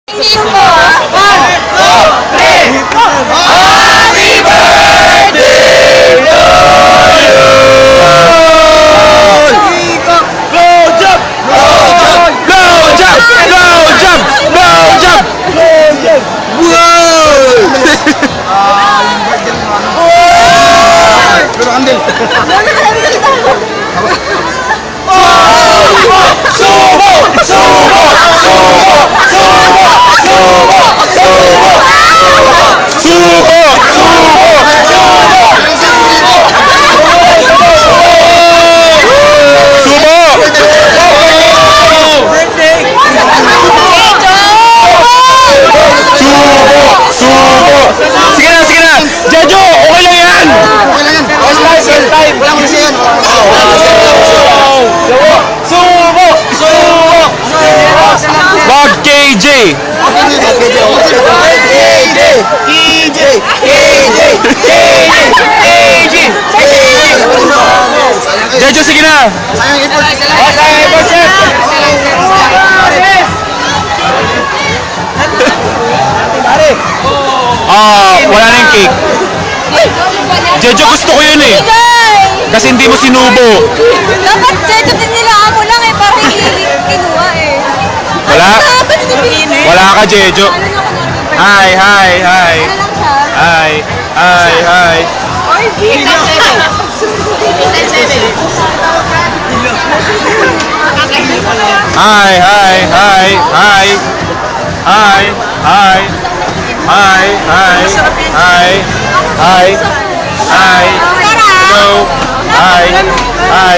Hindi mo ah. 1, 2, 3, 4. Happy birthday to you! Go jump! Go jump! Go jump! Go jump! Go jump! Go jump! Wow! Pero andil. Subo! Subo! Subo! Sige na! Jejo, okay lang yan! Okay lang yan. First time. Walang kasi yan. Subo! Subo! Wag KJ! Jejo, sige na! Sayang effort. Sayang effort, chef! Wala na yung cake. Jejo, gusto ko yun eh. Kasi hindi mo sinubo. Dapat Jejo din nilaan mo lang eh. Para kinuha eh. Wala? Wala ka, Jejo. Hi, hi, hi. Ano lang siya? Hi, hi, hi. Oy, Hi, hi, hi, hi. Hi, hi. Hi, hi, hi. Hi, hi. Hello. Hi, hi.